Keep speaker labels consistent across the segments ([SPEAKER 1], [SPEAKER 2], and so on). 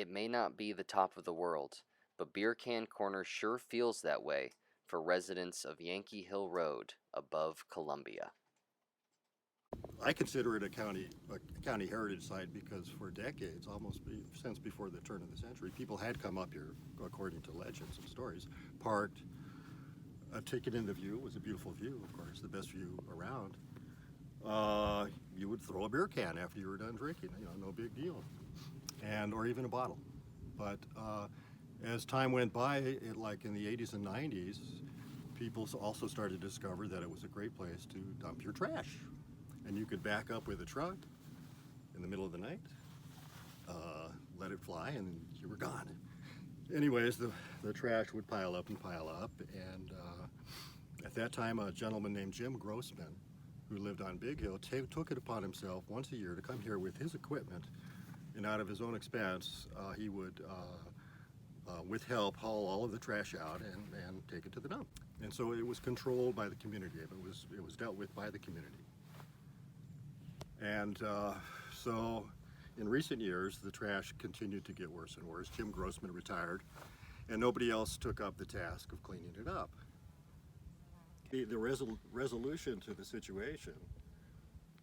[SPEAKER 1] It may not be the top of the world, but Beer Can Corner sure feels that way for residents of Yankee Hill Road above Columbia.
[SPEAKER 2] I consider it a county heritage site because for decades, since before the turn of the century, people had come up here, according to legends and stories, parked, a ticket in the view. It was a beautiful view, of course, the best view around. You would throw a beer can after you were done drinking, no big deal, or even a bottle. But as time went by, like in the 80s and 90s, people also started to discover that it was a great place to dump your trash. And you could back up with a truck in the middle of the night, let it fly, and you were gone. Anyways, the trash would pile up, and at that time, a gentleman named Jim Grossman, who lived on Big Hill, took it upon himself once a year to come here with his equipment, and out of his own expense, he would, with help, haul all of the trash out and take it to the dump. And so it was controlled by the community. It was dealt with by the community. And so in recent years, the trash continued to get worse and worse. Jim Grossman retired, and nobody else took up the task of cleaning it up. The resolution to the situation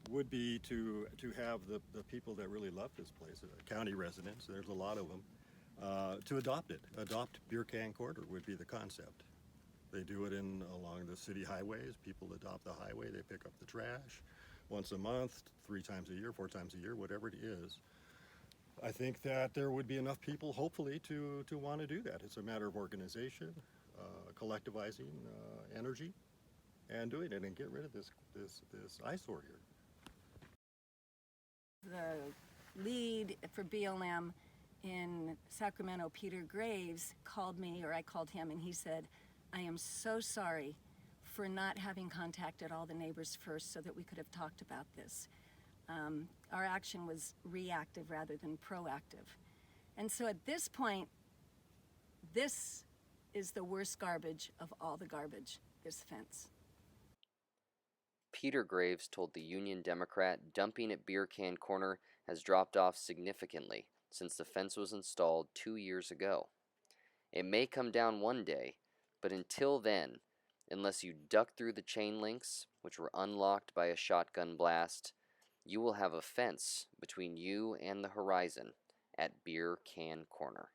[SPEAKER 2] would be to have the people that really love this place, county residents, there's a lot of them, to adopt it. Adopt Beer Can Corner would be the concept. They do it along the city highways. People adopt the highway, they pick up the trash once a month, 3 times a year, 4 times a year, whatever it is. I think that there would be enough people, hopefully, to want to do that. It's a matter of organization, collectivizing energy, and doing it and get rid of this eyesore here.
[SPEAKER 3] The lead for BLM in Sacramento, Peter Graves, called me, or I called him, and he said, "I am so sorry for not having contacted all the neighbors first so that we could have talked about this. Our action was reactive rather than proactive." And so at this point, this is the worst garbage of all the garbage, this fence.
[SPEAKER 1] Peter Graves told the Union Democrat dumping at Beer Can Corner has dropped off significantly since the fence was installed 2 years ago. It may come down one day, but until then, unless you duck through the chain links, which were unlocked by a shotgun blast, you will have a fence between you and the horizon at Beer Can Corner.